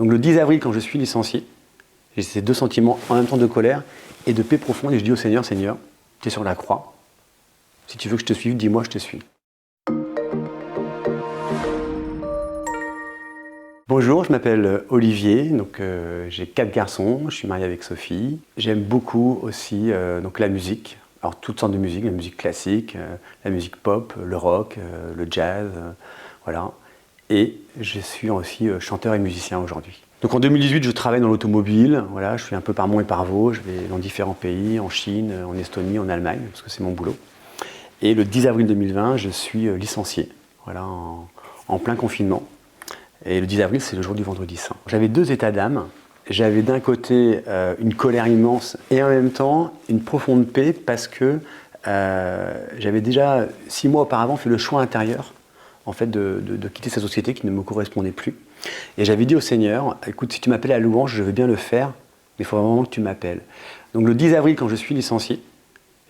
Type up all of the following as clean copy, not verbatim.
Donc le 10 avril, quand je suis licencié, j'ai ces deux sentiments en même temps de colère et de paix profonde. Et je dis au Seigneur, Seigneur, tu es sur la croix. Si tu veux que je te suive, dis-moi, je te suis. Bonjour, je m'appelle Olivier, donc j'ai 4 garçons, je suis marié avec Sophie. J'aime beaucoup aussi donc la musique, alors toutes sortes de musique, la musique classique, la musique pop, le rock, le jazz, voilà. Et je suis aussi chanteur et musicien aujourd'hui. Donc en 2018, je travaille dans l'automobile, voilà, je suis un peu par Mont et par Vaux, je vais dans différents pays, en Chine, en Estonie, en Allemagne, parce que c'est mon boulot. Et le 10 avril 2020, je suis licencié, voilà, en plein confinement. Et le 10 avril, c'est le jour du vendredi saint. J'avais 2 états d'âme. J'avais d'un côté une colère immense et en même temps une profonde paix parce que j'avais déjà 6 mois auparavant fait le choix intérieur en fait, de quitter cette société qui ne me correspondait plus. Et j'avais dit au Seigneur, écoute, si tu m'appelles à la louange, je veux bien le faire, mais il faut vraiment que tu m'appelles. Donc le 10 avril, quand je suis licencié,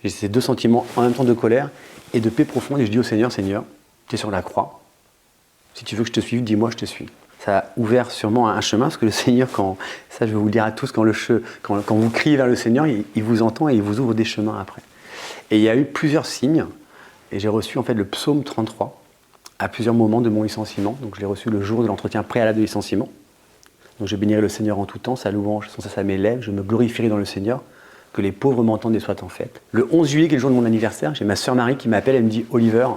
j'ai ces 2 sentiments en même temps de colère et de paix profonde et je dis au Seigneur, Seigneur, tu es sur la croix. Si tu veux que je te suive, dis-moi, je te suis. Ça a ouvert sûrement un chemin, parce que le Seigneur, ça je vais vous le dire à tous, quand vous criez vers le Seigneur, il vous entend et il vous ouvre des chemins après. Et il y a eu plusieurs signes, et j'ai reçu en fait le psaume 33 à plusieurs moments de mon licenciement. Donc je l'ai reçu le jour de l'entretien préalable de licenciement. Donc je bénirai le Seigneur en tout temps, sa louange sans cesse à mes lèvres, je me glorifierai dans le Seigneur, que les pauvres m'entendent et soient en fête. Le 11 juillet, qui est le jour de mon anniversaire, j'ai ma sœur Marie qui m'appelle, elle me dit « Oliver,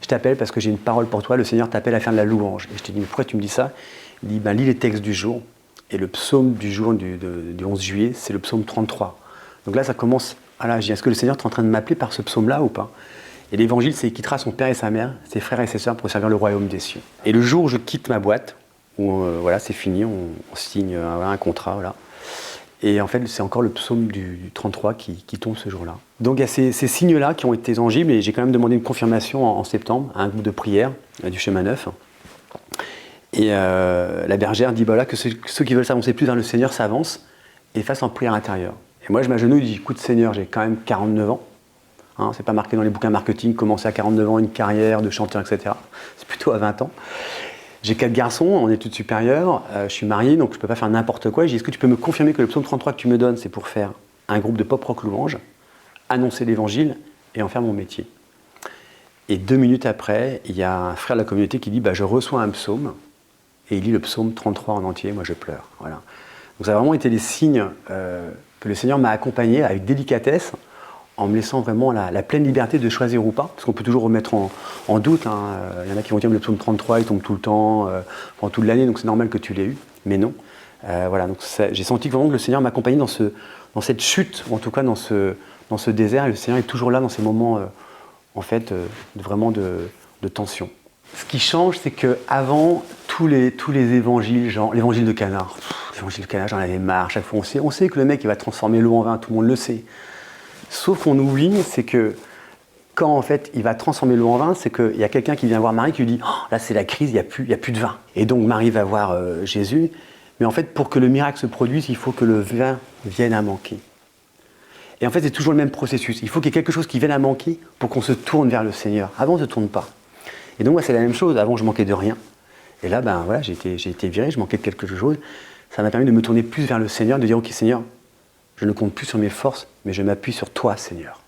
je t'appelle parce que j'ai une parole pour toi, le Seigneur t'appelle à faire de la louange. » Et je te dis, mais pourquoi tu me dis ça? Il dit, lis les textes du jour. Et le psaume du jour du 11 juillet, c'est le psaume 33. Donc là, ça commence, voilà, je dis, est-ce que le Seigneur est en train de m'appeler par ce psaume-là ou pas? Et l'évangile, c'est qu'il quittera son père et sa mère, ses frères et ses sœurs pour servir le royaume des cieux. Et le jour où je quitte ma boîte, où voilà, c'est fini, on signe un contrat, voilà. Et en fait, c'est encore le psaume du 33 qui tombe ce jour-là. Donc il y a ces signes-là qui ont été tangibles et j'ai quand même demandé une confirmation en septembre à un groupe de prière du chemin neuf. Et la bergère dit voilà, que ceux qui veulent s'avancer plus vers le Seigneur s'avancent et fassent en prière intérieure. Et moi je m'agenouille et dis écoute Seigneur, j'ai quand même 49 ans. Hein, c'est pas marqué dans les bouquins marketing, commencer à 49 ans une carrière de chanteur, etc. C'est plutôt à 20 ans. J'ai 4 garçons en études supérieures, je suis marié, donc je ne peux pas faire n'importe quoi. Je dis, est-ce que tu peux me confirmer que le psaume 33 que tu me donnes, c'est pour faire un groupe de pop-rock louange, annoncer l'évangile et en faire mon métier? Et 2 minutes après, il y a un frère de la communauté qui dit, je reçois un psaume, et il lit le psaume 33 en entier, moi je pleure. Voilà. Donc ça a vraiment été des signes que le Seigneur m'a accompagné avec délicatesse, en me laissant vraiment la pleine liberté de choisir ou pas, parce qu'on peut toujours remettre en doute. Hein. Il y en a qui vont dire que le psaume 33, il tombe tout le temps, pendant toute l'année, donc c'est normal que tu l'aies eu, mais non. Voilà, donc j'ai senti vraiment que le Seigneur m'accompagnait dans cette chute, ou en tout cas dans ce désert, et le Seigneur est toujours là dans ces moments, en fait, vraiment de tension. Ce qui change, c'est qu'avant, tous les évangiles, genre l'évangile de Cana, l'évangile de Cana, j'en avais marre, chaque fois on sait que le mec il va transformer l'eau en vin, tout le monde le sait. Sauf qu'on oublie, c'est que quand en fait il va transformer l'eau en vin, c'est qu'il y a quelqu'un qui vient voir Marie qui lui dit oh, là c'est la crise, il n'y a plus de vin. Et donc Marie va voir Jésus, mais en fait pour que le miracle se produise, il faut que le vin vienne à manquer. Et en fait c'est toujours le même processus, il faut qu'il y ait quelque chose qui vienne à manquer pour qu'on se tourne vers le Seigneur. Avant on ne se tourne pas. Et donc moi c'est la même chose, avant je manquais de rien. Et là voilà, j'ai été viré, je manquais de quelque chose. Ça m'a permis de me tourner plus vers le Seigneur, de dire ok Seigneur, je ne compte plus sur mes forces, mais je m'appuie sur toi, Seigneur.